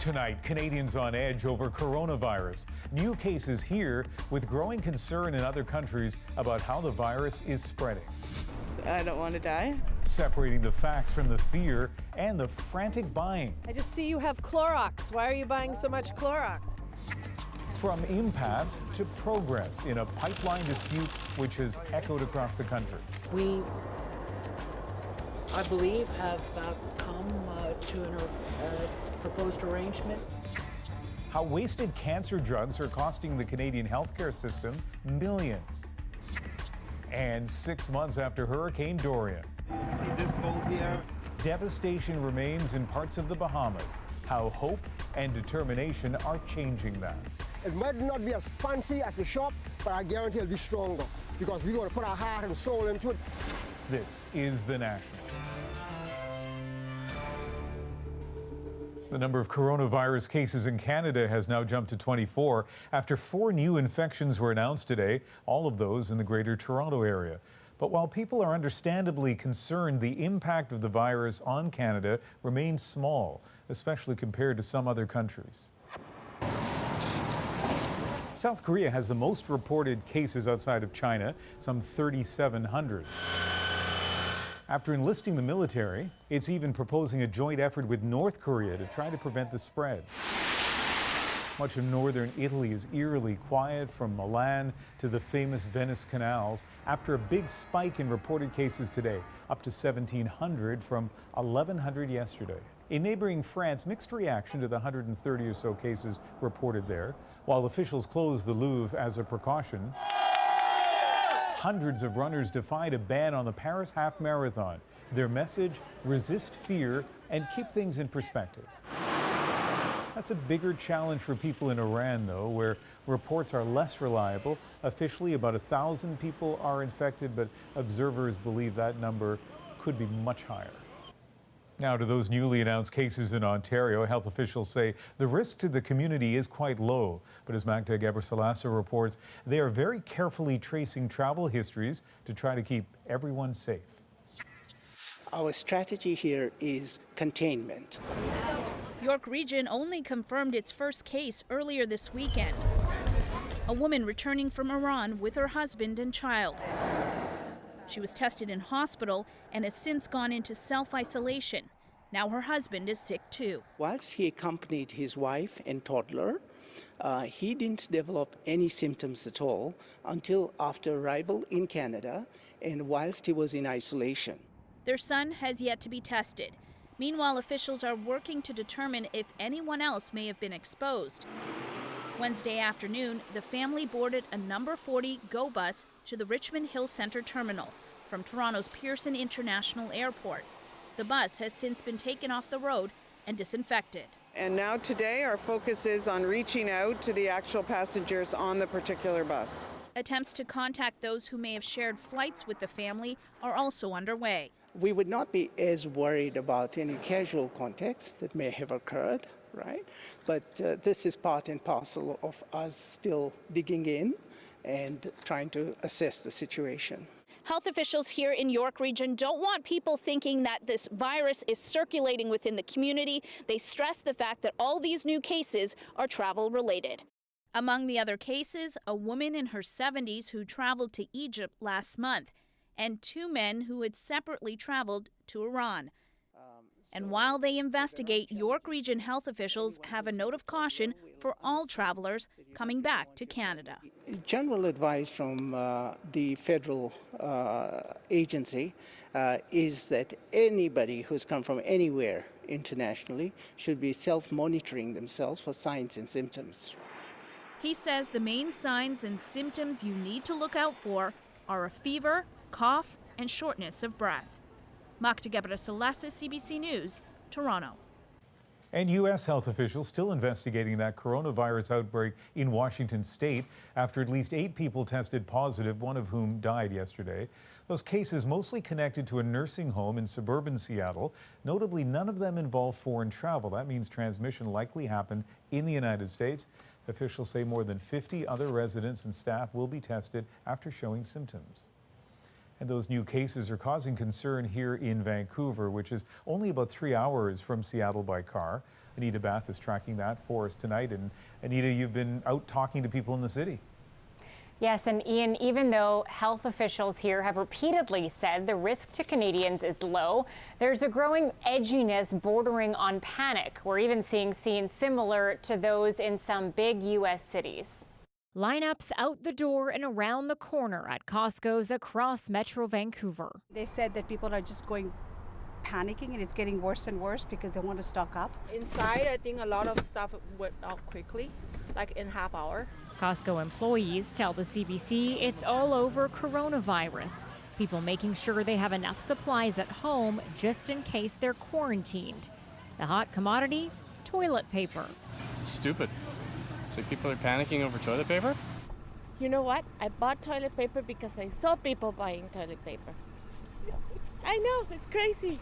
Tonight, Canadians on edge over coronavirus. New cases here with growing concern in other countries about how the virus is spreading. I don't want to die. Separating the facts from the fear and the frantic buying. I just see you have Clorox. Why are you buying so much Clorox? From impasse to progress in a pipeline dispute which has echoed across the country. We, I believe, have come to a proposed arrangement. How wasted cancer drugs are costing the Canadian healthcare system millions. And 6 months after Hurricane Dorian. You see this boat here? Devastation remains in parts of the Bahamas. How hope and determination are changing that. It might not be as fancy as the shop, but I guarantee it'll be stronger because we're going to put our heart and soul into it. This is The National. The number of coronavirus cases in Canada has now jumped to 24 after 4 new infections were announced today, all of those in the Greater Toronto area. But while people are understandably concerned, the impact of the virus on Canada remains small, especially compared to some other countries. South Korea has the most reported cases outside of China, some 3,700. After enlisting the military, it's even proposing a joint effort with North Korea to try to prevent the spread. Much of northern Italy is eerily quiet, from Milan to the famous Venice canals, after a big spike in reported cases today, up to 1,700 from 1,100 yesterday. In neighboring France, mixed reaction to the 130 or so cases reported there. While officials closed the Louvre as a precaution, hundreds of runners defied a ban on the Paris Half Marathon. Their message: resist fear and keep things in perspective. That's a bigger challenge for people in Iran, though, where reports are less reliable. Officially, about 1,000 people are infected, but observers believe that number could be much higher. Now to those newly announced cases in Ontario. Health officials say the risk to the community is quite low. But as Magda Gebrselassie reports, they are very carefully tracing travel histories to try to keep everyone safe. Our strategy here is containment. York Region only confirmed its first case earlier this weekend. A woman returning from Iran with her husband and child. She was tested in hospital and has since gone into self-isolation. Now her husband is sick too. Whilst he accompanied his wife and toddler, he didn't develop any symptoms at all until after arrival in Canada and whilst he was in isolation. Their son has yet to be tested. Meanwhile, officials are working to determine if anyone else may have been exposed. Wednesday afternoon, the family boarded a number 40 GO bus to the Richmond Hill Centre terminal from Toronto's Pearson International Airport. The bus has since been taken off the road and disinfected. And now today our focus is on reaching out to the actual passengers on the particular bus. Attempts to contact those who may have shared flights with the family are also underway. We would not be as worried about any casual contacts that may have occurred, right? But this is part and parcel of us still digging in and trying to assess the situation. Health officials here in York Region don't want people thinking that this virus is circulating within the community. They stress the fact that all these new cases are travel related. Among the other cases, a woman in her 70s who traveled to Egypt last month, and 2 men who had separately traveled to Iran. And while they investigate, York Region health officials have a note of caution for all travelers coming back to Canada. General advice from the federal agency is that anybody who's come from anywhere internationally should be self-monitoring themselves for signs and symptoms. He says the main signs and symptoms you need to look out for are a fever, cough, and shortness of breath. Magda Gebrselassie, CBC News, Toronto. And U.S. health officials still investigating that coronavirus outbreak in Washington state after at least 8 people tested positive, one of whom died yesterday. Those cases mostly connected to a nursing home in suburban Seattle. Notably, none of them involve foreign travel. That means transmission likely happened in the United States. Officials say more than 50 other residents and staff will be tested after showing symptoms. And those new cases are causing concern here in Vancouver, which is only about 3 hours from Seattle by car. Anita Bath is tracking that for us tonight. And Anita, you've been out talking to people in the city. Yes, and Ian, even though health officials here have repeatedly said the risk to Canadians is low, there's a growing edginess bordering on panic. We're even seeing scenes similar to those in some big U.S. cities. Lineups out the door and around the corner at Costco's across Metro Vancouver. They said that people are just panicking, and it's getting worse and worse because they want to stock up. Inside, I think a lot of stuff went out quickly, like in half hour. Costco employees tell the CBC it's all over coronavirus. People making sure they have enough supplies at home just in case they're quarantined. The hot commodity, toilet paper. Stupid. So people are panicking over toilet paper? You know what? I bought toilet paper because I saw people buying toilet paper. I know, it's crazy.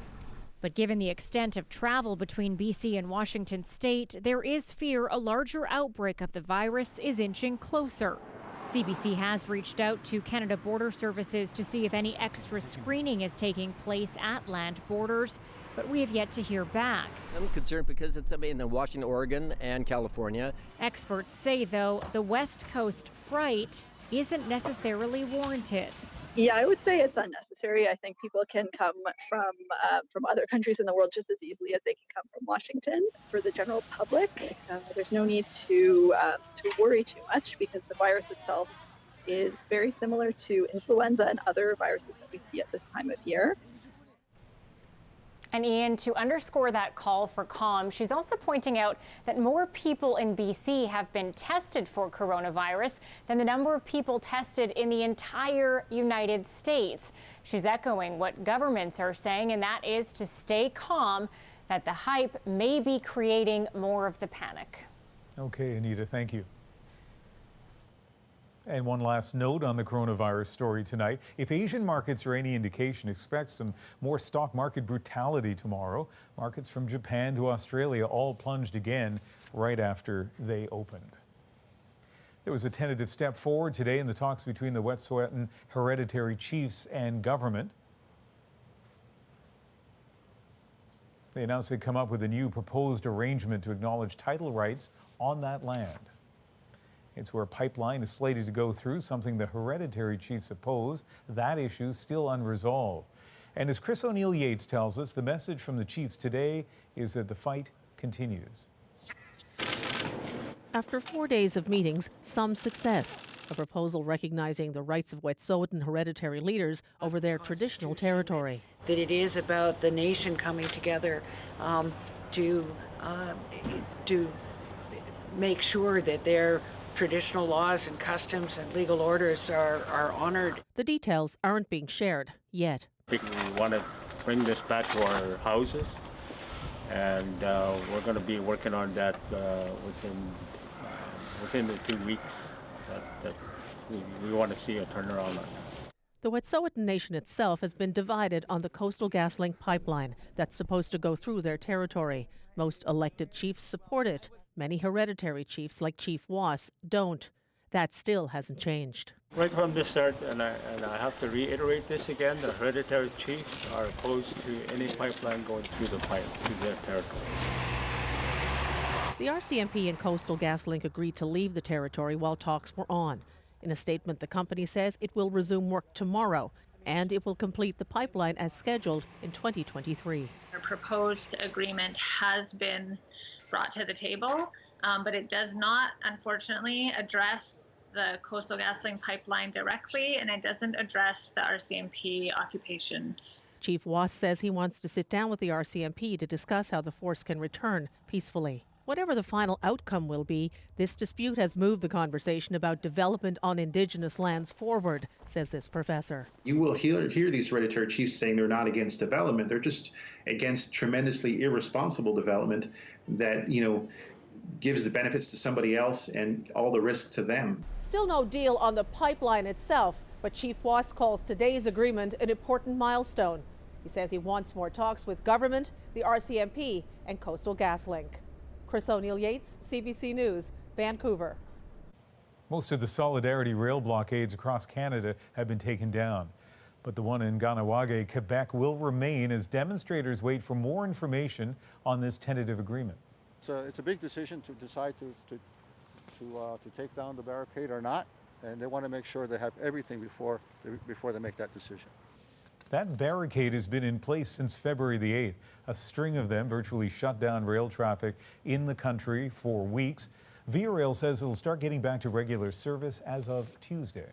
But given the extent of travel between BC and Washington state, there is fear a larger outbreak of the virus is inching closer. CBC has reached out to Canada Border Services to see if any extra screening is taking place at land borders, but we have yet to hear back. I'm concerned because it's in Washington, Oregon, and California. Experts say, though, the West Coast fright isn't necessarily warranted. Yeah, I would say it's unnecessary. I think people can come from other countries in the world just as easily as they can come from Washington. For the general public, there's no need to worry too much because the virus itself is very similar to influenza and other viruses that we see at this time of year. And Ian, to underscore that call for calm, she's also pointing out that more people in BC have been tested for coronavirus than the number of people tested in the entire United States. She's echoing what governments are saying, and that is to stay calm, that the hype may be creating more of the panic. Okay, Anita, thank you. And one last note on the coronavirus story tonight. If Asian markets are any indication, expect some more stock market brutality tomorrow. Markets from Japan to Australia all plunged again right after they opened. There was a tentative step forward today in the talks between the Wet'suwet'en hereditary chiefs and government. They announced they'd come up with a new proposed arrangement to acknowledge title rights on that land. It's where a pipeline is slated to go through, something the hereditary chiefs oppose. That issue is still unresolved. And as Chris O'Neill Yates tells us, the message from the chiefs today is that the fight continues. After 4 days of meetings, some success. A proposal recognizing the rights of Wet'suwet'en hereditary leaders over their traditional territory. That it is about the nation coming together to make sure that their traditional laws and customs and legal orders are honored. The details aren't being shared yet. We want to bring this back to our houses, and we're going to be working on that within the 2 weeks. That we want to see a turnaround on that. The Wet'suwet'en Nation itself has been divided on the Coastal GasLink pipeline that's supposed to go through their territory. Most elected chiefs support it. Many hereditary chiefs, like Chief Was, don't. That still hasn't changed. Right from the start, and I have to reiterate this again, the hereditary chiefs are opposed to any pipeline going through their territory. The RCMP and Coastal GasLink agreed to leave the territory while talks were on. In a statement, the company says it will resume work tomorrow, and it will complete the pipeline as scheduled in 2023. Our proposed agreement has been brought to the table, but it does not, unfortunately, address the Coastal GasLink pipeline directly, and it doesn't address the RCMP occupations. Chief Was says he wants to sit down with the RCMP to discuss how the force can return peacefully. Whatever the final outcome will be, this dispute has moved the conversation about development on Indigenous lands forward, says this professor. You will hear these hereditary chiefs saying they're not against development. They're just against tremendously irresponsible development that, gives the benefits to somebody else and all the risk to them. Still no deal on the pipeline itself, but Chief Was calls today's agreement an important milestone. He says he wants more talks with government, the RCMP, and Coastal GasLink. Chris O'Neill Yates, CBC News, Vancouver. Most of the Solidarity rail blockades across Canada have been taken down. But the one in Ganawage, Quebec, will remain as demonstrators wait for more information on this tentative agreement. It's a big decision to decide to take down the barricade or not, and they want to make sure they have everything before they make that decision. That barricade has been in place since February the 8th. A string of them virtually shut down rail traffic in the country for weeks. Via Rail says it'll start getting back to regular service as of Tuesday.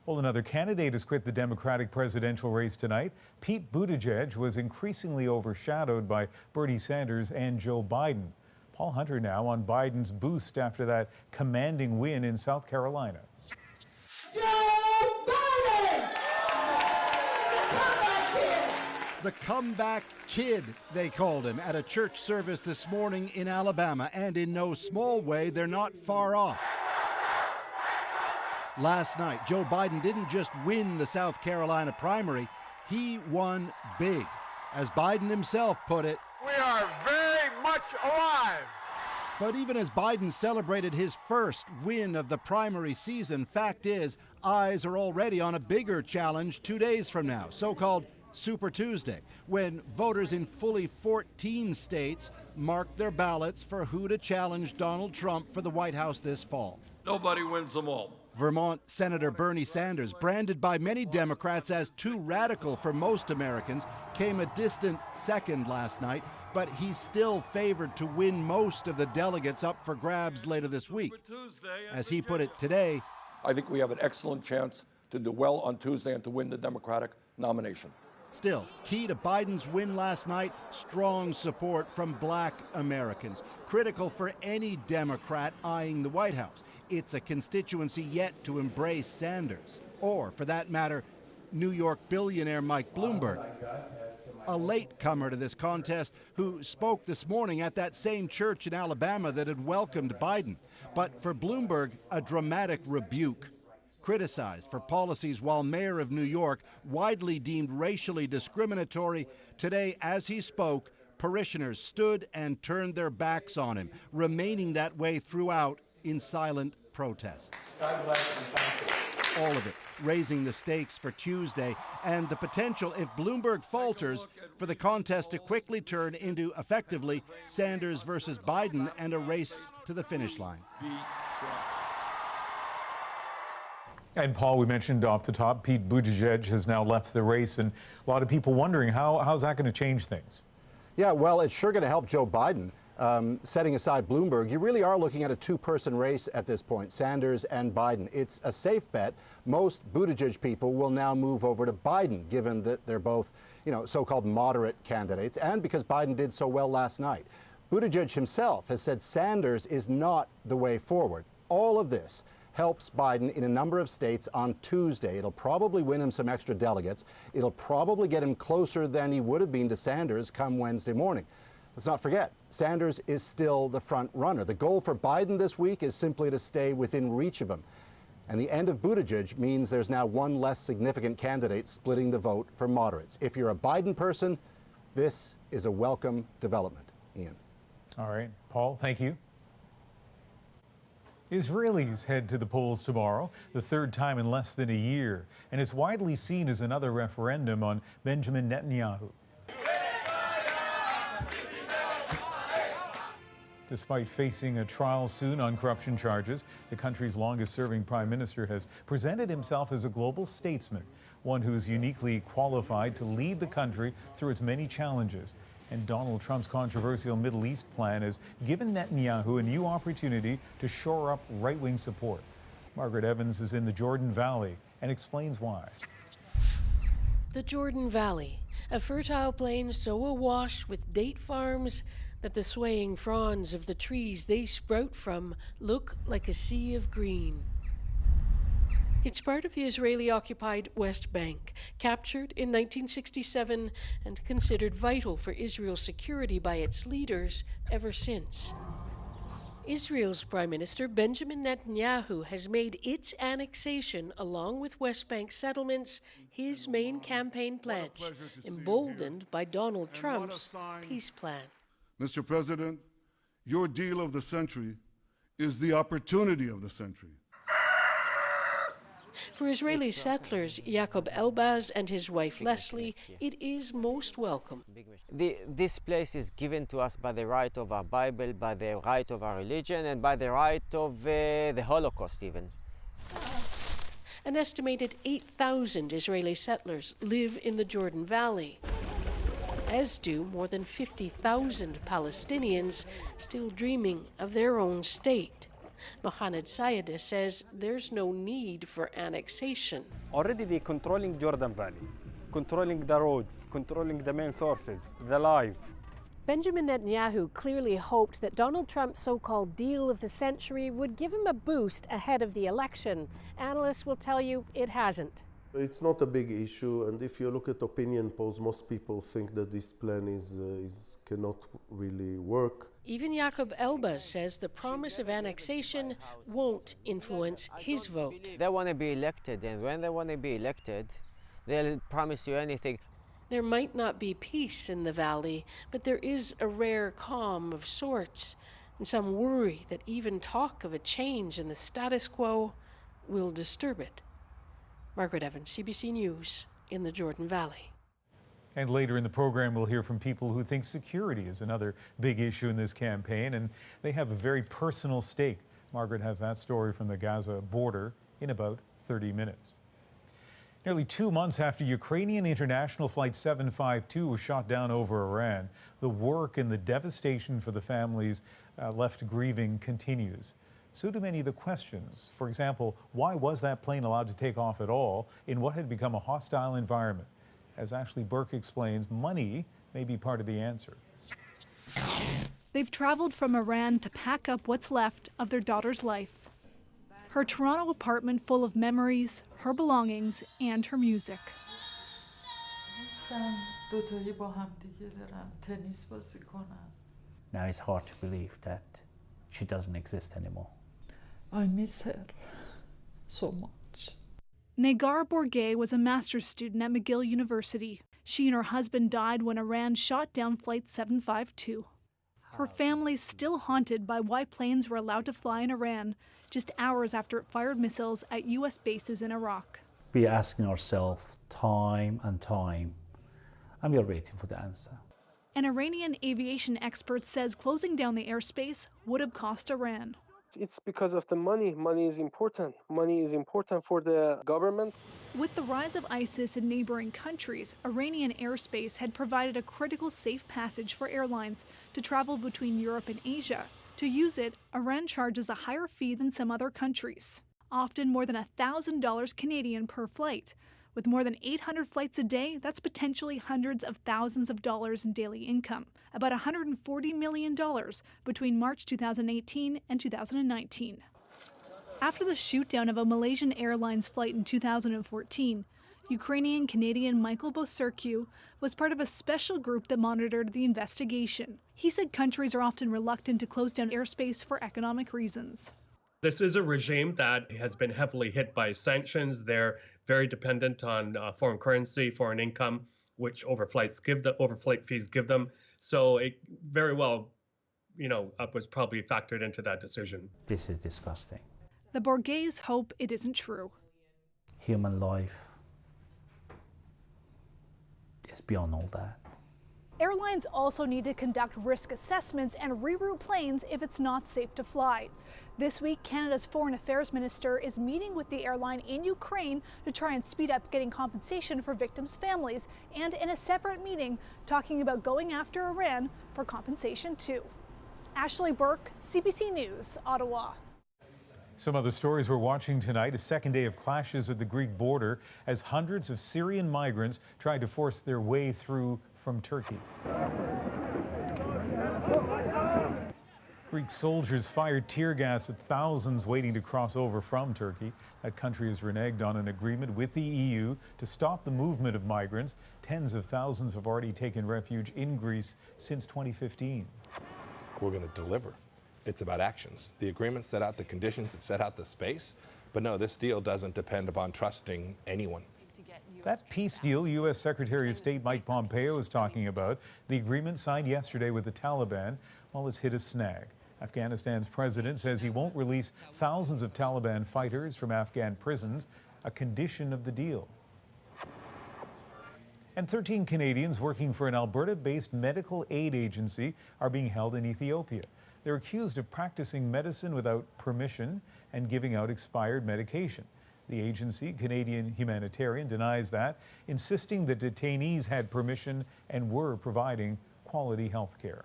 Well, another candidate has quit the Democratic presidential race tonight. Pete Buttigieg was increasingly overshadowed by Bernie Sanders and Joe Biden. Paul Hunter now on Biden's boost after that commanding win in South Carolina. The comeback kid, they called him, at a church service this morning in Alabama, and in no small way, they're not far off. Last night, Joe Biden didn't just win the South Carolina primary, he won big. As Biden himself put it, "We are very much alive." But even as Biden celebrated his first win of the primary season, fact is, eyes are already on a bigger challenge 2 days from now, so-called Super Tuesday, when voters in fully 14 states mark their ballots for who to challenge Donald Trump for the White House this fall. Nobody wins them all. Vermont Senator Bernie Sanders, branded by many Democrats as too radical for most Americans, came a distant second last night, but he's still favored to win most of the delegates up for grabs later this week. As he put it today, I think we have an excellent chance to do well on Tuesday and to win the Democratic nomination. Still, key to Biden's win last night, strong support from black Americans, critical for any Democrat eyeing the White House. It's a constituency yet to embrace Sanders, or, for that matter, New York billionaire Mike Bloomberg, a latecomer to this contest who spoke this morning at that same church in Alabama that had welcomed Biden. But for Bloomberg, a dramatic rebuke. Criticized for policies while mayor of New York, widely deemed racially discriminatory, today, as he spoke, parishioners stood and turned their backs on him, remaining that way throughout in silent protest. God bless and thank you. All of it raising the stakes for Tuesday and the potential, if Bloomberg falters, for the contest to quickly turn into, effectively, Sanders versus Biden and a race to the finish line. And Paul, we mentioned off the top, Pete Buttigieg has now left the race, and a lot of people wondering how's that going to change things? Yeah, well, it's sure going to help Joe Biden. Setting aside Bloomberg, you really are looking at a two-person race at this point, Sanders and Biden. It's a safe bet. Most Buttigieg people will now move over to Biden, given that they're both, so-called moderate candidates, and because Biden did so well last night. Buttigieg himself has said Sanders is not the way forward. All of this helps Biden in a number of states on Tuesday. It'll probably win him some extra delegates. It'll probably get him closer than he would have been to Sanders come Wednesday morning. Let's not forget, Sanders is still the front runner. The goal for Biden this week is simply to stay within reach of him. And the end of Buttigieg means there's now one less significant candidate splitting the vote for moderates. If you're a Biden person, this is a welcome development. Ian. All right, Paul, thank you. Israelis head to the polls tomorrow, the third time in less than a year, and it's widely seen as another referendum on Benjamin Netanyahu. Despite facing a trial soon on corruption charges, the country's longest-serving prime minister has presented himself as a global statesman, one who is uniquely qualified to lead the country through its many challenges. And Donald Trump's controversial Middle East plan has given Netanyahu a new opportunity to shore up right-wing support. Margaret Evans is in the Jordan Valley and explains why. The Jordan Valley, a fertile plain so awash with date farms that the swaying fronds of the trees they sprout from look like a sea of green. It's part of the Israeli-occupied West Bank, captured in 1967 and considered vital for Israel's security by its leaders ever since. Israel's Prime Minister Benjamin Netanyahu has made its annexation, along with West Bank settlements, his main campaign pledge, emboldened by Donald Trump's peace plan. Mr. President, your deal of the century is the opportunity of the century. For Israeli settlers Jacob Elbaz and his wife Leslie, it is most welcome. This place is given to us by the right of our Bible, by the right of our religion, and by the right of the Holocaust even. An estimated 8,000 Israeli settlers live in the Jordan Valley, as do more than 50,000 Palestinians still dreaming of their own state. Mohamed Sayedeh says there's no need for annexation. Already they're controlling Jordan Valley, controlling the roads, controlling the main sources, the life. Benjamin Netanyahu clearly hoped that Donald Trump's so-called deal of the century would give him a boost ahead of the election. Analysts will tell you it hasn't. It's not a big issue, and if you look at opinion polls, most people think that this plan cannot really work. Even Jacob Elbaz says the promise of annexation won't influence his vote. They want to be elected, and when they want to be elected, they'll promise you anything. There might not be peace in the valley, but there is a rare calm of sorts, and some worry that even talk of a change in the status quo will disturb it. Margaret Evans, CBC News, in the Jordan Valley. And later in the program, we'll hear from people who think security is another big issue in this campaign, and they have a very personal stake. Margaret has that story from the Gaza border in about 30 minutes. Nearly 2 months after Ukrainian International Flight 752 was shot down over Iran, the work and the devastation for the families left grieving continues. So do many of the questions. For example, why was that plane allowed to take off at all in what had become a hostile environment? As Ashley Burke explains, money may be part of the answer. They've traveled from Iran to pack up what's left of their daughter's life. Her Toronto apartment full of memories, her belongings, and her music. Now it's hard to believe that she doesn't exist anymore. I miss her so much. Negar Bourguet was a master's student at McGill University. She and her husband died when Iran shot down Flight 752. Her family's still haunted by why planes were allowed to fly in Iran just hours after it fired missiles at U.S. bases in Iraq. We're asking ourselves time and time, and we are waiting for the answer. An Iranian aviation expert says closing down the airspace would have cost Iran. It's because of the money. Money is important. Money is important for the government. With the rise of ISIS in neighboring countries, Iranian airspace had provided a critical safe passage for airlines to travel between Europe and Asia. To use it, Iran charges a higher fee than some other countries, often more than $1,000 Canadian per flight. With more than 800 flights a day, that's potentially hundreds of thousands of dollars in daily income, about $140 million between March 2018 and 2019. After the shootdown of a Malaysian Airlines flight in 2014, Ukrainian-Canadian Michael Boserkiu was part of a special group that monitored the investigation. He said countries are often reluctant to close down airspace for economic reasons. This is a regime that has been heavily hit by sanctions. They're very dependent on foreign currency, foreign income, which overflight fees give them. So it very well, was probably factored into that decision. This is disgusting. The Bourguets hope it isn't true. Human life is beyond all that. Airlines also need to conduct risk assessments and reroute planes if it's not safe to fly. This week, Canada's Foreign Affairs Minister is meeting with the airline in Ukraine to try and speed up getting compensation for victims' families, and in a separate meeting, talking about going after Iran for compensation too. Ashley Burke, CBC News, Ottawa. Some other stories we're watching tonight: a second day of clashes at the Greek border as hundreds of Syrian migrants tried to force their way through from Turkey. Greek soldiers fired tear gas at thousands waiting to cross over from Turkey. That country has reneged on an agreement with the EU to stop the movement of migrants. Tens of thousands have already taken refuge in Greece since 2015. We're going to deliver. It's about actions. The agreement set out the conditions, it set out the space, but no, this deal doesn't depend upon trusting anyone. That peace deal U.S. Secretary of State Mike Pompeo is talking about, the agreement signed yesterday with the Taliban, well, it's hit a snag. Afghanistan's president says he won't release thousands of Taliban fighters from Afghan prisons a condition of the deal. And 13 Canadians working for an Alberta-based medical aid agency are being held in Ethiopia. They're accused of practicing medicine without permission and giving out expired medication. The agency, Canadian Humanitarian, denies that, insisting that detainees had permission and were providing quality health care.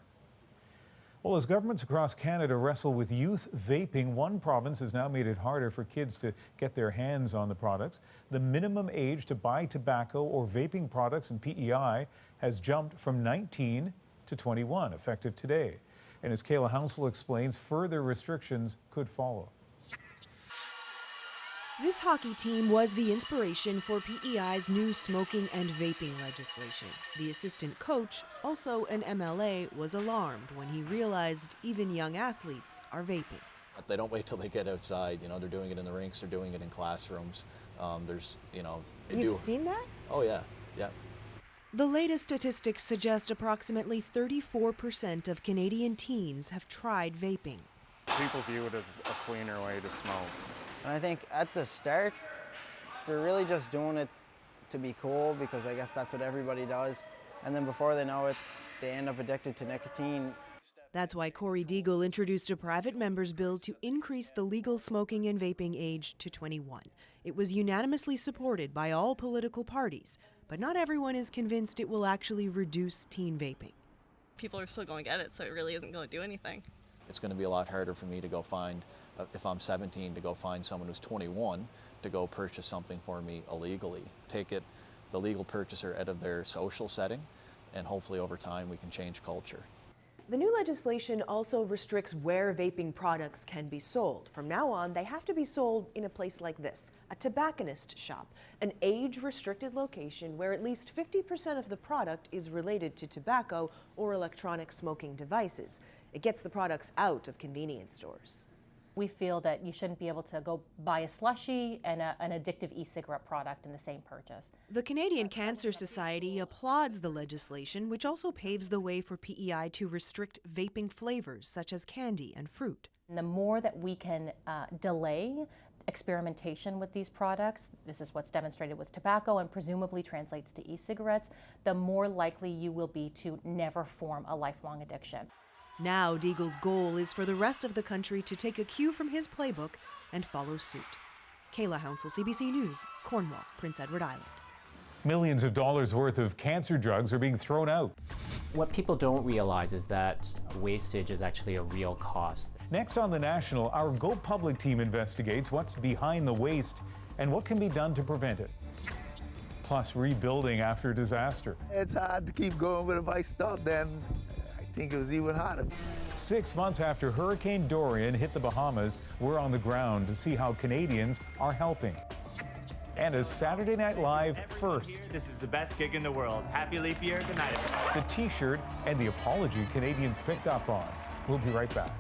Well, as governments across Canada wrestle with youth vaping, one province has now made it harder for kids to get their hands on the products. The minimum age to buy tobacco or vaping products in PEI has jumped from 19 to 21, effective today. And as Kayla Hounsel explains, further restrictions could follow. This hockey team was the inspiration for PEI's new smoking and vaping legislation. The assistant coach, also an MLA, was alarmed when he realized even young athletes are vaping. They don't wait till they get outside. You know, they're doing it in the rinks, they're doing it in classrooms. You've seen that? Oh, yeah, yeah. The latest statistics suggest approximately 34% of Canadian teens have tried vaping. People view it as a cleaner way to smoke. And I think at the start, they're really just doing it to be cool because I guess that's what everybody does. And then before they know it, they end up addicted to nicotine. That's why Corey Deagle introduced a private member's bill to increase the legal smoking and vaping age to 21. It was unanimously supported by all political parties, but not everyone is convinced it will actually reduce teen vaping. People are still going to get it, so it really isn't going to do anything. It's going to be a lot harder for me to go find, if I'm 17, to go find someone who's 21 to go purchase something for me illegally. Take the legal purchaser out of their social setting, and hopefully over time we can change culture. The new legislation also restricts where vaping products can be sold. From now on, they have to be sold in a place like this, a tobacconist shop, an age-restricted location where at least 50% of the product is related to tobacco or electronic smoking devices. It gets the products out of convenience stores. We feel that you shouldn't be able to go buy a slushie and an addictive e-cigarette product in the same purchase. The Canadian Cancer Society applauds the legislation, which also paves the way for PEI to restrict vaping flavors such as candy and fruit. And the more that we can delay experimentation with these products, this is what's demonstrated with tobacco and presumably translates to e-cigarettes, the more likely you will be to never form a lifelong addiction. Now, Deagle's goal is for the rest of the country to take a cue from his playbook and follow suit. Kayla Hounsel, CBC News, Cornwall, Prince Edward Island. Millions of dollars worth of cancer drugs are being thrown out. What people don't realize is that wastage is actually a real cost. Next on The National, our Go Public team investigates what's behind the waste and what can be done to prevent it. Plus, rebuilding after disaster. It's hard to keep going, but if I stop, then I think it was even harder. 6 months after Hurricane Dorian hit the Bahamas, we're on the ground to see how Canadians are helping. And a Saturday Night Live first. This is the best gig in the world. Happy leap year. Good night. The T-shirt and the apology Canadians picked up on. We'll be right back.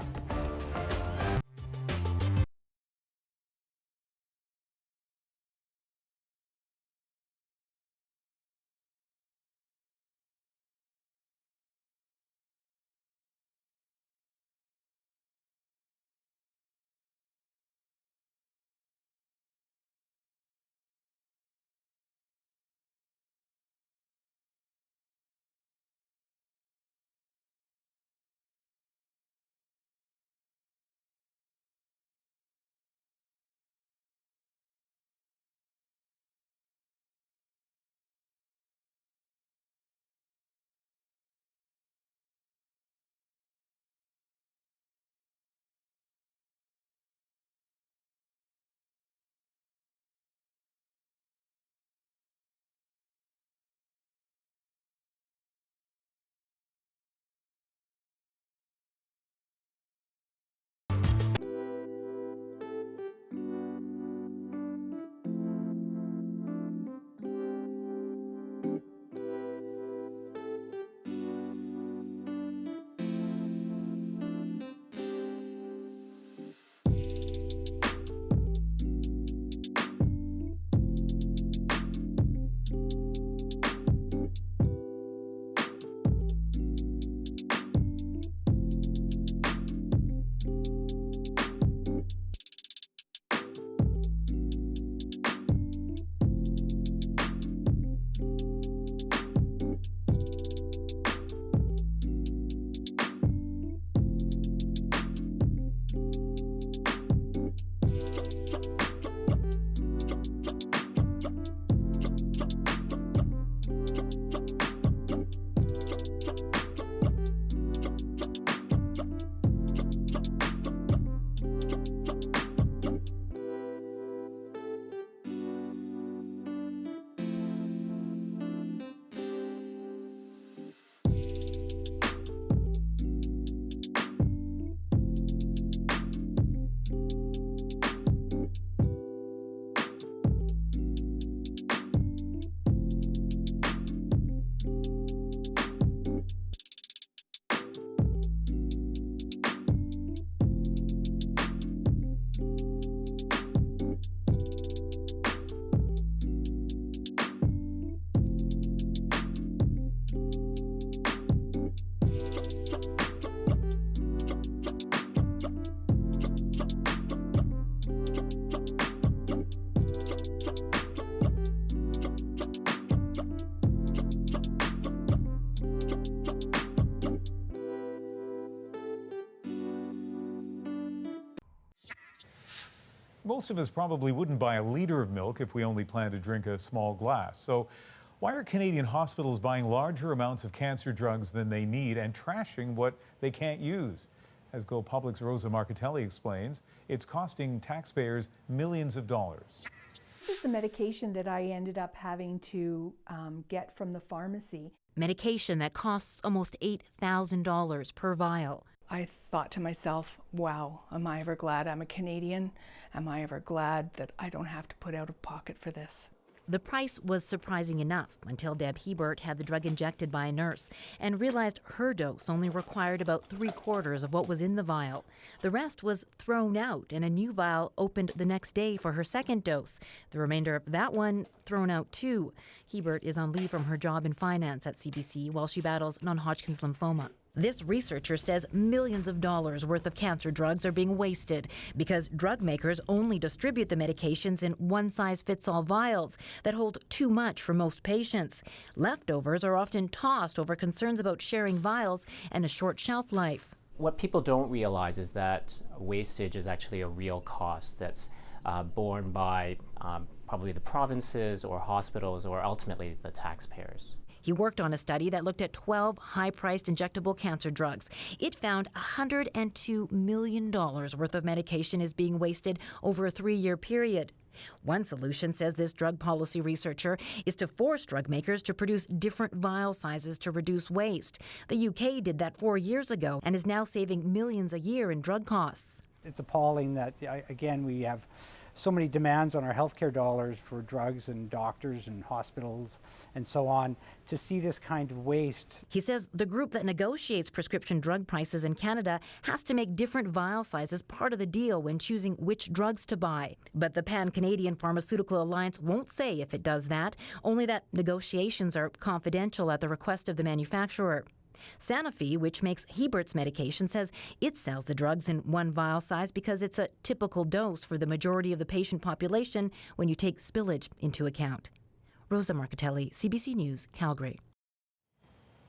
Most of us probably wouldn't buy a liter of milk if we only plan to drink a small glass. So why are Canadian hospitals buying larger amounts of cancer drugs than they need and trashing what they can't use? As Go Public's Rosa Marcatelli explains, it's costing taxpayers millions of dollars. This is the medication that I ended up having to get from the pharmacy. Medication that costs almost $8,000 per vial. I thought to myself, wow, am I ever glad I'm a Canadian? Am I ever glad that I don't have to put out of pocket for this? The price was surprising enough until Deb Hebert had the drug injected by a nurse and realized her dose only required about 3/4 of what was in the vial. The rest was thrown out and a new vial opened the next day for her second dose. The remainder of that one thrown out too. Hebert is on leave from her job in finance at CBC while she battles non-Hodgkin's lymphoma. This researcher says millions of dollars worth of cancer drugs are being wasted because drug makers only distribute the medications in one-size-fits-all vials that hold too much for most patients. Leftovers are often tossed over concerns about sharing vials and a short shelf life. What people don't realize is that wastage is actually a real cost that's borne by probably the provinces or hospitals or ultimately the taxpayers. He worked on a study that looked at 12 high-priced injectable cancer drugs. It found $102 million worth of medication is being wasted over a 3-year period. One solution, says this drug policy researcher, is to force drug makers to produce different vial sizes to reduce waste. The UK did that 4 years ago and is now saving millions a year in drug costs. It's appalling that, again, we have so many demands on our healthcare dollars for drugs and doctors and hospitals and so on, to see this kind of waste. He says the group that negotiates prescription drug prices in Canada has to make different vial sizes part of the deal when choosing which drugs to buy. But the Pan-Canadian Pharmaceutical Alliance won't say if it does that, only that negotiations are confidential at the request of the manufacturer. Sanofi, which makes Hebert's medication, says it sells the drugs in one vial size because it's a typical dose for the majority of the patient population when you take spillage into account. Rosa Marcatelli, CBC News, Calgary.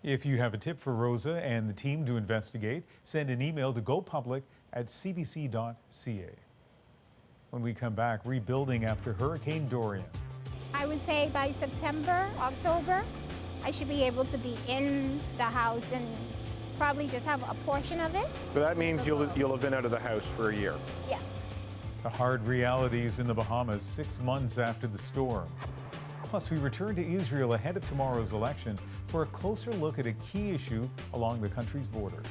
If you have a tip for Rosa and the team to investigate, send an email to gopublic@cbc.ca. When we come back, rebuilding after Hurricane Dorian. I would say by September, October, I should be able to be in the house and probably just have a portion of it. But that means you'll have been out of the house for a year. Yeah. The hard realities in the Bahamas 6 months after the storm. Plus, we return to Israel ahead of tomorrow's election for a closer look at a key issue along the country's border.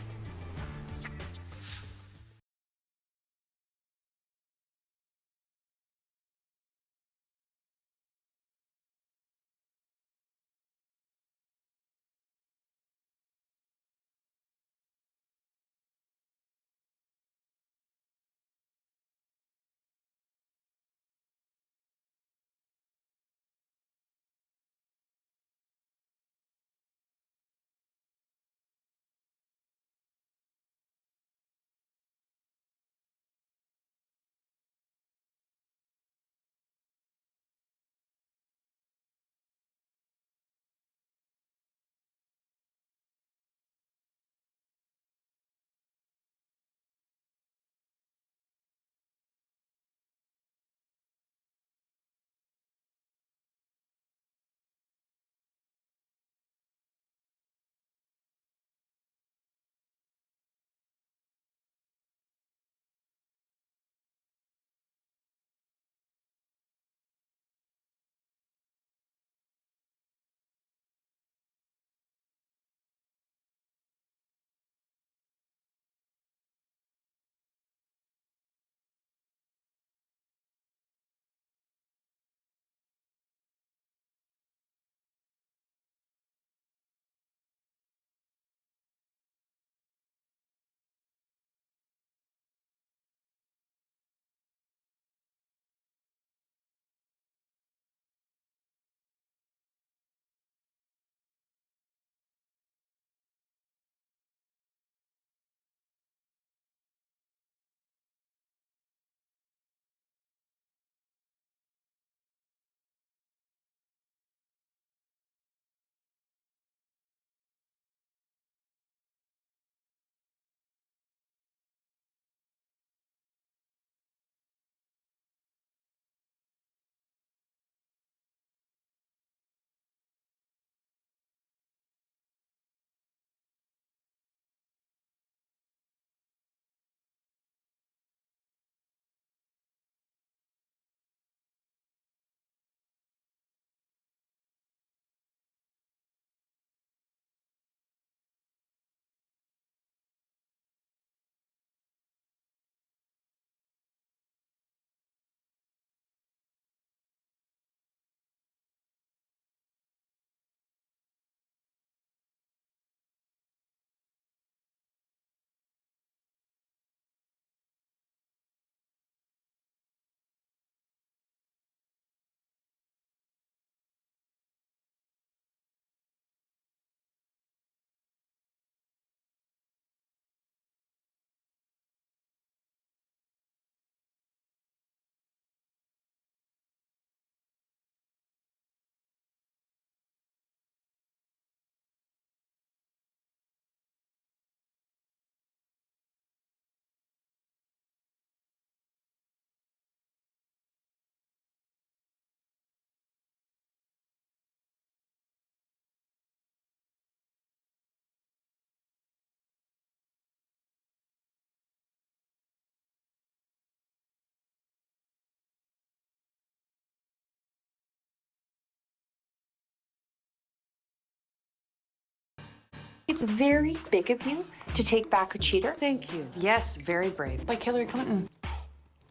It's very big of you to take back a cheater. Thank you. Yes, very brave. Like Hillary Clinton.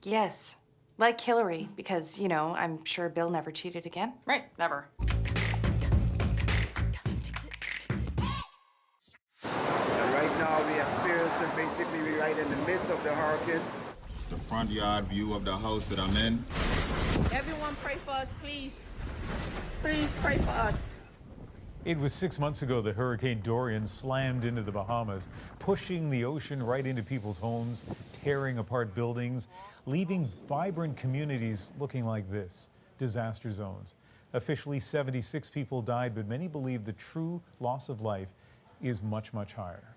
Yes, like Hillary, because, you know, I'm sure Bill never cheated again. Right, never. Right now we experiencing, basically we're right in the midst of the hurricane. The front yard view of the house that I'm in. Everyone pray for us, please. Please pray for us. It was 6 months ago that Hurricane Dorian slammed into the Bahamas, pushing the ocean right into people's homes, tearing apart buildings, leaving vibrant communities looking like this, disaster zones. Officially, 76 people died, but many believe the true loss of life is much, much higher.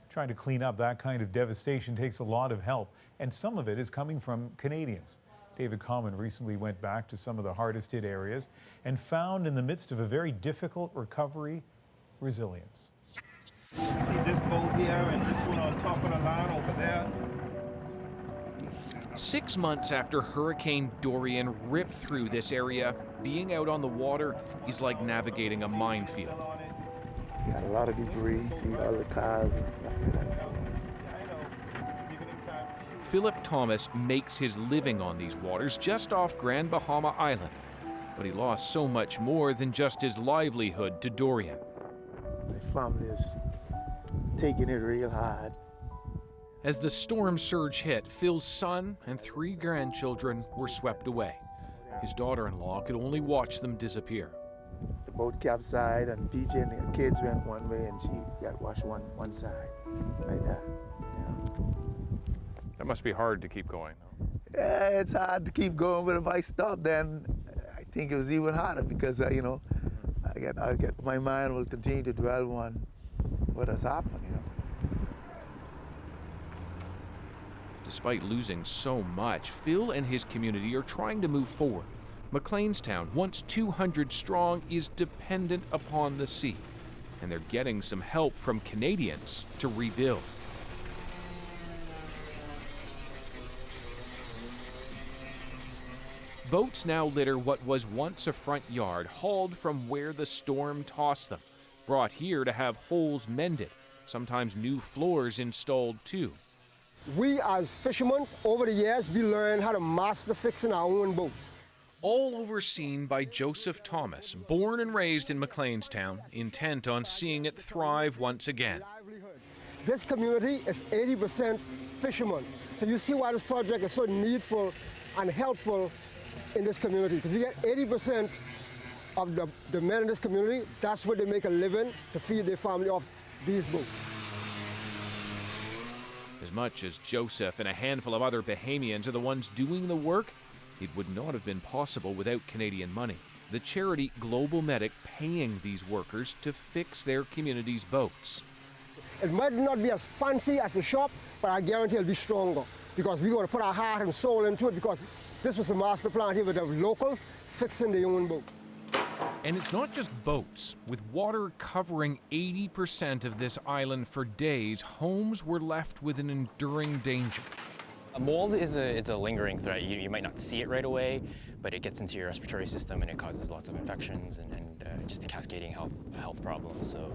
Trying to clean up that kind of devastation takes a lot of help, and some of it is coming from Canadians. David Common recently went back to some of the hardest hit areas and found, in the midst of a very difficult recovery, resilience. See this boat here and this one on top of the line over there? 6 months after Hurricane Dorian ripped through this area, being out on the water is like navigating a minefield. You got a lot of debris, see all the cars and stuff like that. Philip Thomas makes his living on these waters just off Grand Bahama Island, but he lost so much more than just his livelihood to Dorian. My family is taking it real hard. As the storm surge hit, Phil's son and 3 grandchildren were swept away. His daughter-in-law could only watch them disappear. The boat capsized and PJ and the kids went one way and she got washed one side, like that. That must be hard to keep going. Yeah, it's hard to keep going, but if I stop, then I think it was even harder because, you know, I get my mind will continue to dwell on what has happened, you know. Despite losing so much, Phil and his community are trying to move forward. McLeanstown, once 200 strong, is dependent upon the sea, and they're getting some help from Canadians to rebuild. Boats now litter what was once a front yard, hauled from where the storm tossed them, brought here to have holes mended, sometimes new floors installed too. We as fishermen, over the years, we learned how to master fixing our own boats. All overseen by Joseph Thomas, born and raised in McLeanstown, intent on seeing it thrive once again. This community is 80% fishermen. So you see why this project is so needful and helpful in this community, because we get 80% of the men in this community, that's where they make a living to feed their family off these boats. As much as Joseph and a handful of other Bahamians are the ones doing the work, it would not have been possible without Canadian money. The charity Global Medic paying these workers to fix their community's boats. It might not be as fancy as the shop, but I guarantee it'll be stronger, because we're going to put our heart and soul into it, because this was a master plan here with the locals fixing their own boat. And it's not just boats. With water covering 80% of this island for days, homes were left with an enduring danger. A mold is a lingering threat. You might not see it right away, but it gets into your respiratory system and it causes lots of infections and just a cascading health problems. So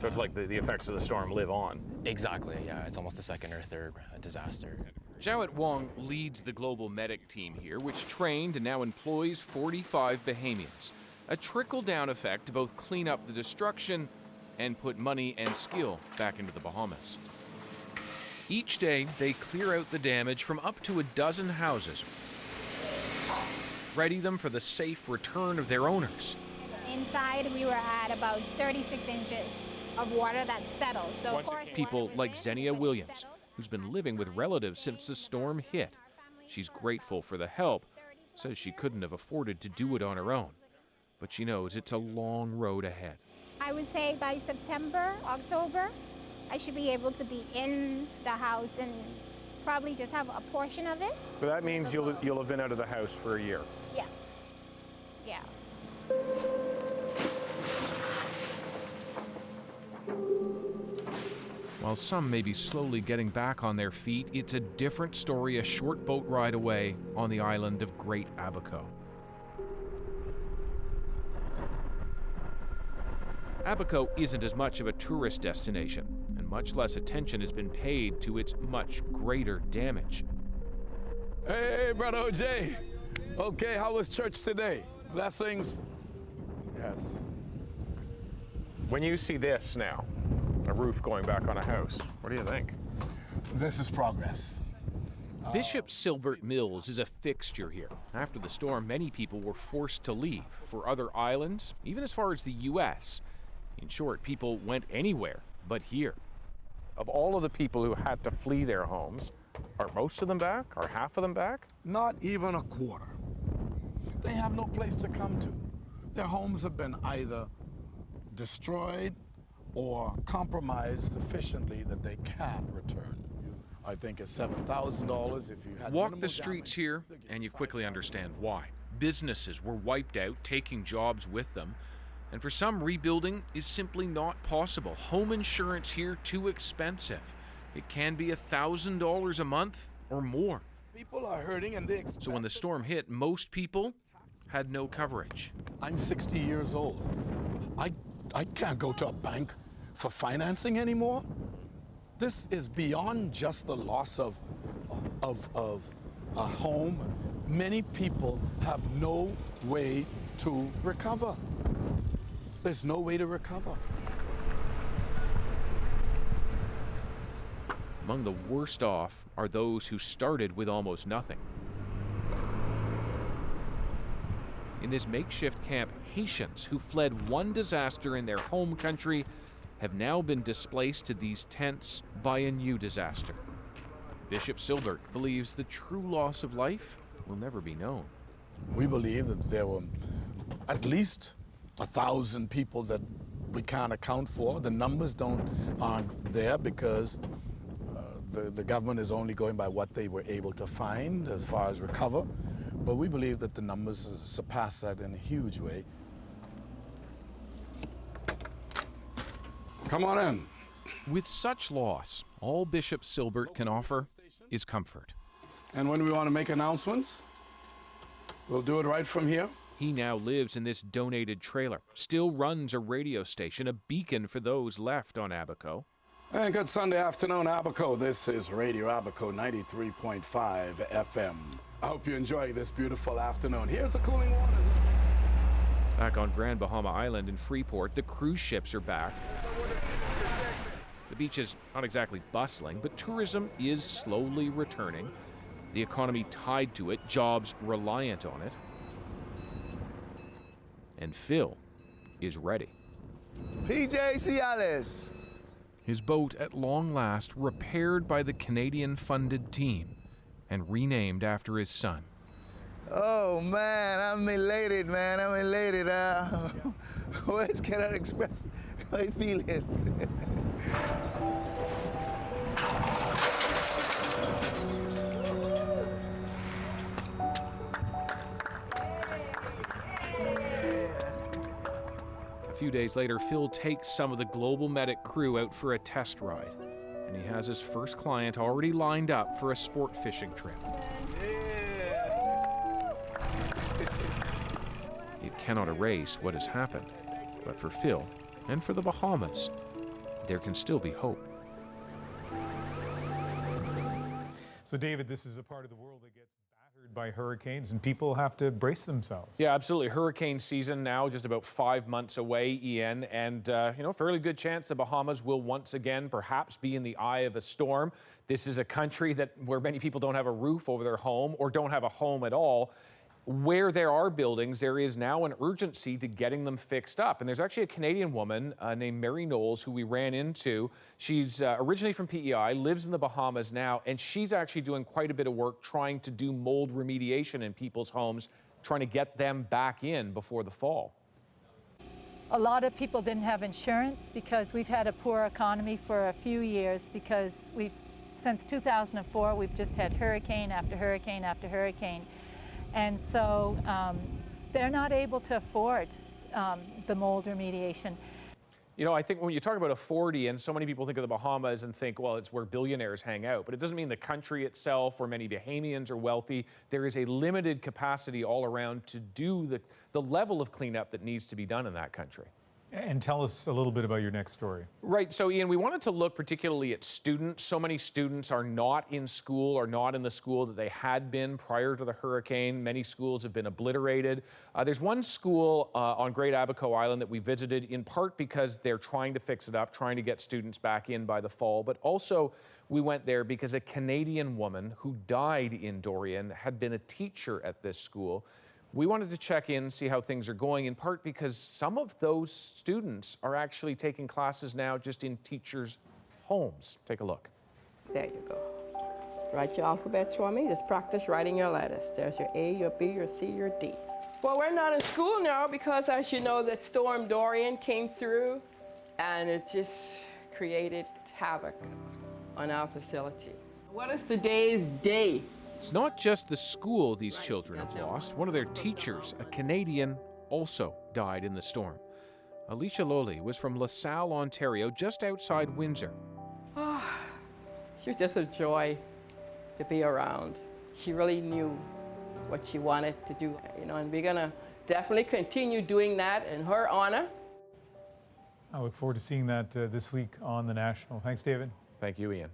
it's like the effects of the storm live on. Exactly, yeah. It's almost a second or third disaster. Jowett Wong leads the Global Medic team here, which trained and now employs 45 Bahamians. A trickle-down effect to both clean up the destruction and put money and skill back into the Bahamas. Each day, they clear out the damage from up to a dozen houses, ready them for the safe return of their owners. Inside, we were at about 36 inches of water that settled. So of course, people like Xenia Williams, who's been living with relatives since the storm hit. She's grateful for the help, says she couldn't have afforded to do it on her own, but she knows it's a long road ahead. I would say by September, October, I should be able to be in the house and probably just have a portion of it. But that means you'll have been out of the house for a year. Yeah. Yeah. While some may be slowly getting back on their feet, it's a different story a short boat ride away on the island of Great Abaco. Abaco isn't as much of a tourist destination, and much less attention has been paid to its much greater damage. Hey, Brother OJ. Okay, how was church today? Blessings? Yes. When you see this now, a roof going back on a house, what do you think? This is progress. Bishop Silbert Mills is a fixture here. After the storm, many people were forced to leave for other islands, even as far as the U.S. In short, people went anywhere but here. Of all of the people who had to flee their homes, are most of them back? Are half of them back? Not even a quarter. They have no place to come to. Their homes have been either destroyed or compromised sufficiently that they can't return. I think it's $7,000 if you had Walk the streets here and you quickly understand why. Businesses were wiped out, taking jobs with them. And for some, rebuilding is simply not possible. Home insurance here too expensive. It can be $1,000 a month or more. People are hurting and they expect. So when the storm hit, most people had no coverage. I'm 60 years old. I can't go to a bank for financing anymore. This is beyond just the loss of a home. Many people have no way to recover. There's no way to recover. Among the worst off are those who started with almost nothing. In this makeshift camp, Haitians who fled one disaster in their home country have now been displaced to these tents by a new disaster. Bishop Silbert believes the true loss of life will never be known. We believe that there were at least 1,000 people that we can't account for. The numbers aren't there because the government is only going by what they were able to find as far as recover. But we believe that the numbers surpass that in a huge way. Come on in. With such loss, all Bishop Silbert can offer is comfort. And when we want to make announcements, we'll do it right from here. He now lives in this donated trailer, still runs a radio station, a beacon for those left on Abaco. And good Sunday afternoon, Abaco. This is Radio Abaco 93.5 FM. I hope you enjoy this beautiful afternoon. Here's the cooling water. Back on Grand Bahama Island in Freeport, the cruise ships are back. The beach is not exactly bustling, but tourism is slowly returning. The economy tied to it, jobs reliant on it. And Phil is ready. PJ Ciales. His boat at long last repaired by the Canadian-funded team and renamed after his son. Oh man, I'm elated, man. I'm elated. Words cannot express my feelings. A few days later, Phil takes some of the Global Medic crew out for a test ride, and he has his first client already lined up for a sport fishing trip. It cannot erase what has happened, but for Phil and for the Bahamas, there can still be hope. So, David, this is a part of the world that gets battered by hurricanes, and people have to brace themselves. Yeah, absolutely. Hurricane season now just about 5 months away, Ian, and fairly good chance the Bahamas will once again perhaps be in the eye of a storm. This is a country where many people don't have a roof over their home or don't have a home at all. Where there are buildings, there is now an urgency to getting them fixed up. And there's actually a Canadian woman named Mary Knowles who we ran into. She's originally from PEI, lives in the Bahamas now, and she's actually doing quite a bit of work trying to do mold remediation in people's homes, trying to get them back in before the fall. A lot of people didn't have insurance because we've had a poor economy for a few years because since 2004, we've just had hurricane after hurricane after hurricane. And so they're not able to afford the mold remediation. You know, I think when you talk about a 40, and so many people think of the Bahamas and think, well, it's where billionaires hang out, but it doesn't mean the country itself or many Bahamians are wealthy. There is a limited capacity all around to do the level of cleanup that needs to be done in that country. And tell us a little bit about your next story. Right, so Ian, we wanted to look particularly at students. So many students are not in school or not in the school that they had been prior to the hurricane. Many schools have been obliterated. There's one school on Great Abaco Island that we visited, in part because they're trying to fix it up, trying to get students back in by the fall, but also we went there because a Canadian woman who died in Dorian had been a teacher at this school. We wanted to check in, see how things are going, in part because some of those students are actually taking classes now just in teachers' homes. Take a look. There you go. Write your alphabets for me. Just practice writing your letters. There's your A, your B, your C, your D. Well, we're not in school now because, as you know, that storm Dorian came through and it just created havoc on our facility. What is today's day? It's not just the school these children have lost. One of their teachers, a Canadian, also died in the storm. Alicia Lolly was from LaSalle, Ontario, just outside Windsor. Oh, she was just a joy to be around. She really knew what she wanted to do, and we're gonna definitely continue doing that in her honor. I look forward to seeing that this week on The National. Thanks, David. Thank you, Ian.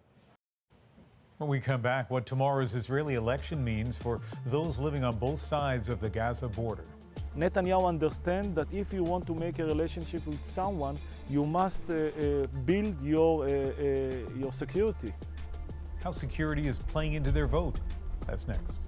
When we come back, what tomorrow's Israeli election means for those living on both sides of the Gaza border. Netanyahu understands that if you want to make a relationship with someone, you must build your security. How security is playing into their vote. That's next.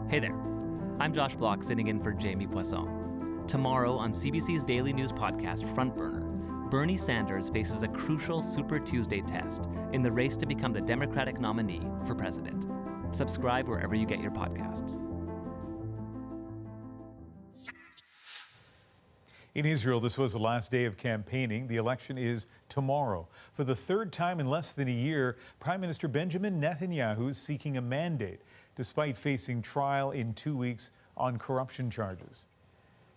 Hey there, I'm Josh Block sitting in for Jamie Poisson. Tomorrow on CBC's daily news podcast, Front Burner, Bernie Sanders faces a crucial Super Tuesday test in the race to become the Democratic nominee for president. Subscribe wherever you get your podcasts. In Israel, this was the last day of campaigning. The election is tomorrow. For the third time in less than a year, Prime Minister Benjamin Netanyahu is seeking a mandate, despite facing trial in 2 weeks on corruption charges.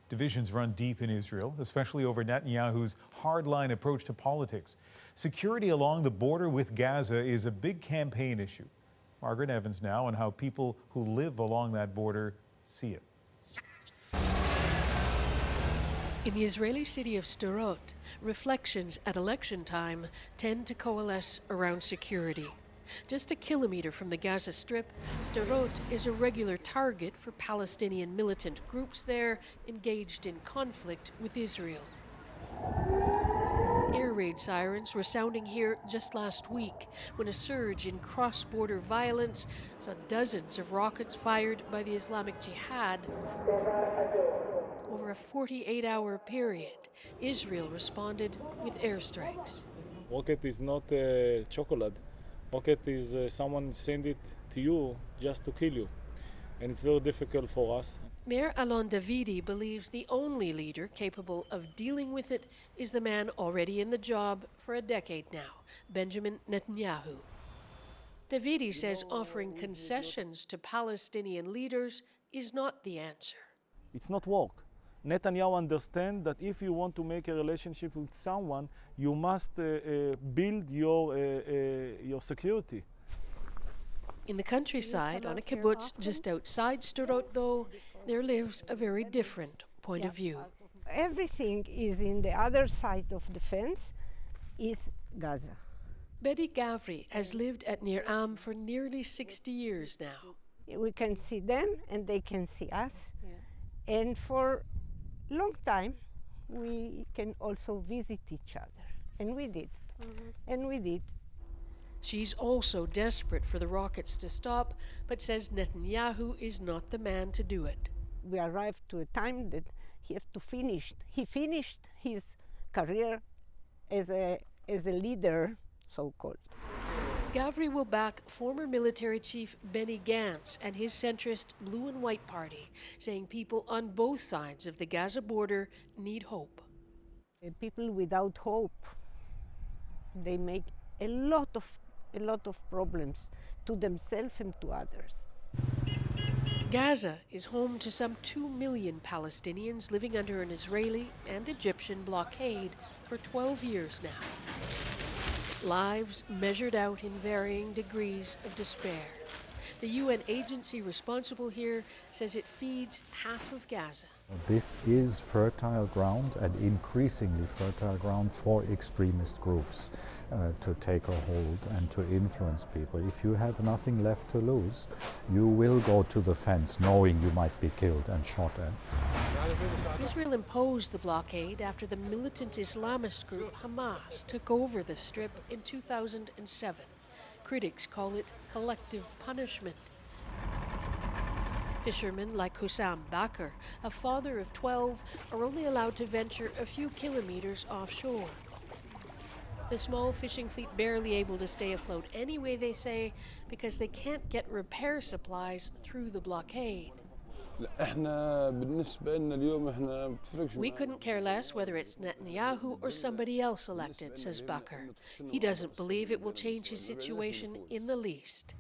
Divisions run deep in Israel, especially over Netanyahu's hardline approach to politics. Security along the border with Gaza is a big campaign issue. Margaret Evans now on how people who live along that border see it. In the Israeli city of Sderot, reflections at election time tend to coalesce around security. Just a kilometer from the Gaza Strip, Sderot is a regular target for Palestinian militant groups there engaged in conflict with Israel. Air raid sirens were sounding here just last week when a surge in cross-border violence saw dozens of rockets fired by the Islamic Jihad. Over a 48-hour period, Israel responded with airstrikes. Rocket is not chocolate. Rocket is someone send it to you just to kill you. And it's very difficult for us. Mayor Alon Davidi believes the only leader capable of dealing with it is the man already in the job for a decade now, Benjamin Netanyahu. Davidi says offering concessions to Palestinian leaders is not the answer. It's not work. Netanyahu understands that if you want to make a relationship with someone, you must build your security. In the countryside, on a kibbutz just outside Sderot, though, there lives a very different point of view. Everything is in the other side of the fence is Gaza. Betty Gavri has lived at Nir Am for nearly 60 years now. We can see them and they can see us. And for a long time, we can also visit each other. And we did. And we did. She's also desperate for the rockets to stop, but says Netanyahu is not the man to do it. We arrived to a time that he finished his career as a leader, so-called. Gavri will back former military chief Benny Gantz and his centrist Blue and White Party, saying people on both sides of the Gaza border need hope. People without hope, they make a lot of problems to themselves and to others. Gaza is home to some 2 million Palestinians living under an Israeli and Egyptian blockade for 12 years now. Lives measured out in varying degrees of despair. The UN agency responsible here says it feeds half of Gaza. This is fertile ground and increasingly fertile ground for extremist groups to take a hold and to influence people. If you have nothing left to lose, you will go to the fence knowing you might be killed and shot at. Israel imposed the blockade after the militant Islamist group Hamas took over the Strip in 2007. Critics call it collective punishment. Fishermen like Hussam Bakr, a father of 12, are only allowed to venture a few kilometers offshore. The small fishing fleet barely able to stay afloat anyway, they say, because they can't get repair supplies through the blockade. We couldn't care less whether it's Netanyahu or somebody else elected, says Bakr. He doesn't believe it will change his situation in the least.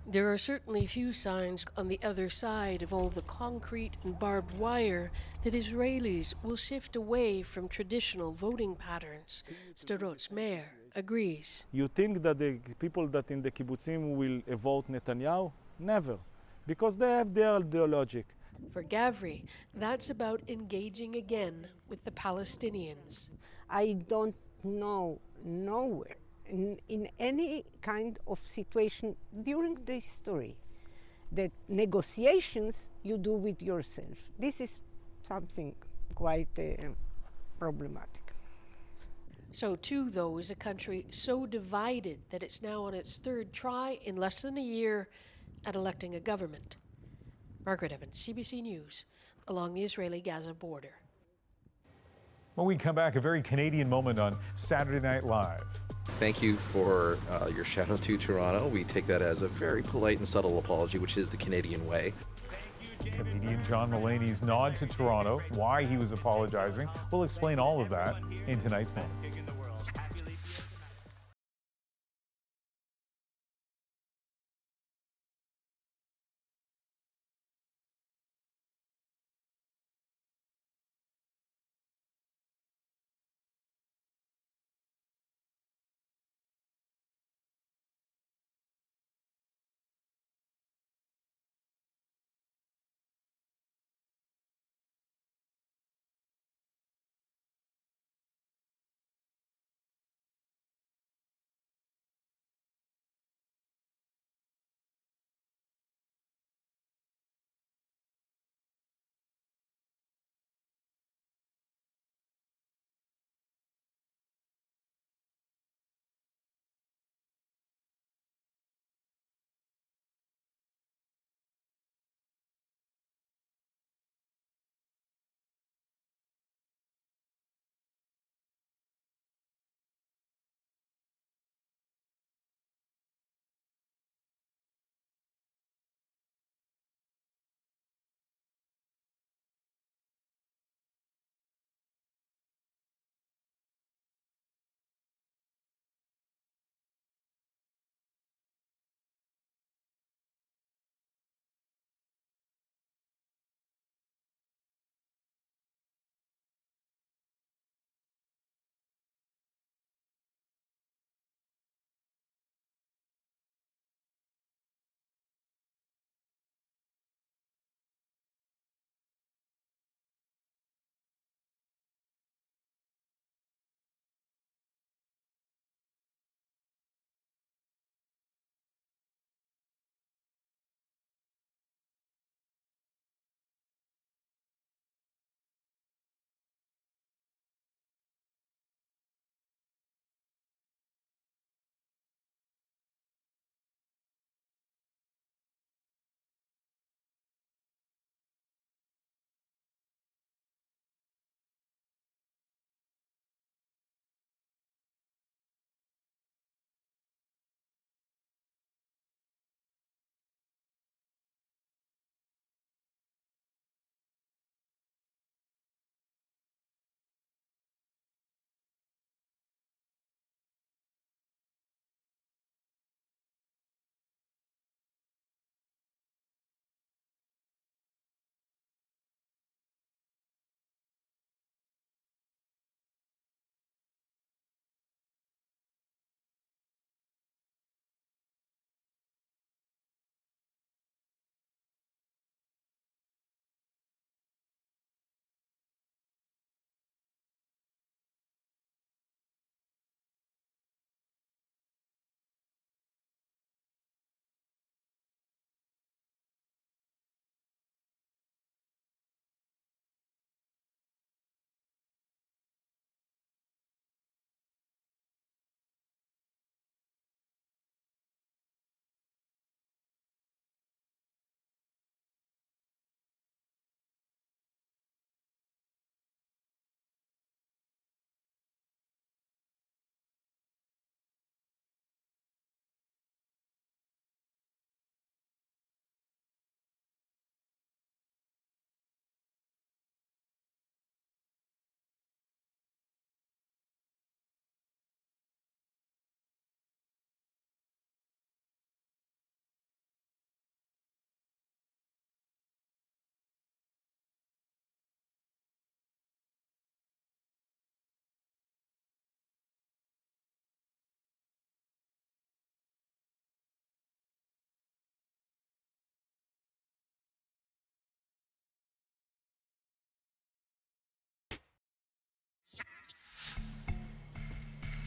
There are certainly few signs on the other side of all the concrete and barbed wire that Israelis will shift away from traditional voting patterns. Sderot's mayor agrees. You think that the people that in the kibbutzim will vote Netanyahu? Never, because they have their ideology. For Gavri, that's about engaging again with the Palestinians. I don't know nowhere in any kind of situation during the history that negotiations you do with yourself. This is something quite problematic. So too, though, is a country so divided that it's now on its third try in less than a year at electing a government. Margaret Evans, CBC News, along the Israeli-Gaza border. When we come back, a very Canadian moment on Saturday Night Live. Thank you for your shout out to Toronto. We take that as a very polite and subtle apology, which is the Canadian way. Comedian John Mulaney's nod to Toronto, why he was apologizing. We'll explain all of that in tonight's moment.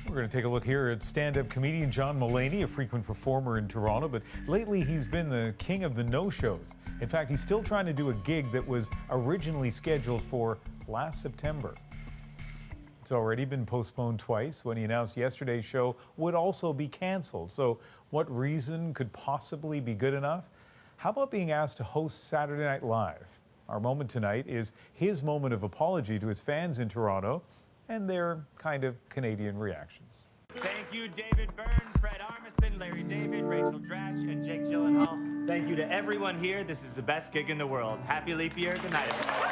We're going to take a look here at stand-up comedian John Mulaney, a frequent performer in Toronto, but lately he's been the king of the no-shows. In fact, he's still trying to do a gig that was originally scheduled for last September. It's already been postponed twice when he announced yesterday's show would also be canceled. So what reason could possibly be good enough? How about being asked to host Saturday Night Live? Our moment tonight is his moment of apology to his fans in Toronto and their kind of Canadian reactions. Thank you, David Byrne, Fred Armisen, Larry David, Rachel Dratch, and Jake Gyllenhaal. Thank you to everyone here. This is the best gig in the world. Happy leap year. Good night, everybody.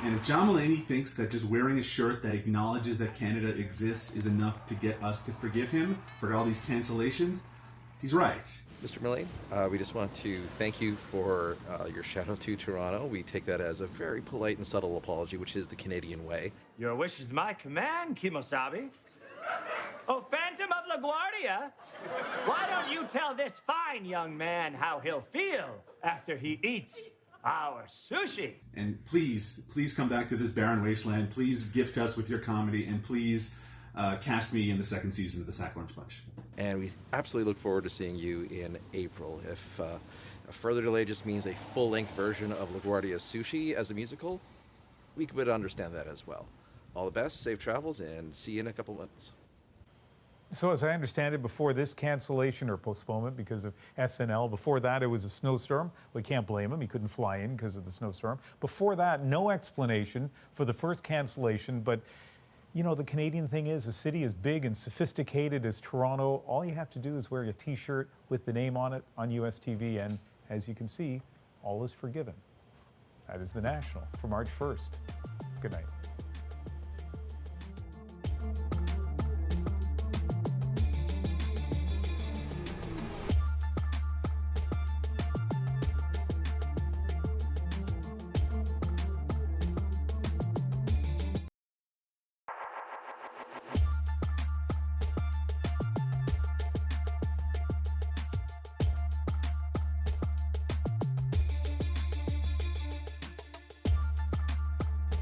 And if John Mulaney thinks that just wearing a shirt that acknowledges that Canada exists is enough to get us to forgive him for all these cancellations, he's right. Mr. Mullane, we just want to thank you for your shout out to Toronto. We take that as a very polite and subtle apology, which is the Canadian way. Your wish is my command, Kimosabi. Oh, Phantom of LaGuardia, why don't you tell this fine young man how he'll feel after he eats our sushi? And please come back to this barren wasteland. Please gift us with your comedy, and please cast me in the second season of the Sack Lunch Bunch. And we absolutely look forward to seeing you in April. If a further delay just means a full-length version of LaGuardia's Sushi as a musical, we could understand that as well. All the best, safe travels, and see you in a couple months. So as I understand it, before this cancellation or postponement because of SNL, before that it was a snowstorm. We can't blame him. He couldn't fly in because of the snowstorm. Before that, no explanation for the first cancellation, but you know, the Canadian thing is, a city as big and sophisticated as Toronto, all you have to do is wear a T-shirt with the name on it on US TV, and as you can see, all is forgiven. That is The National for March 1st. Good night.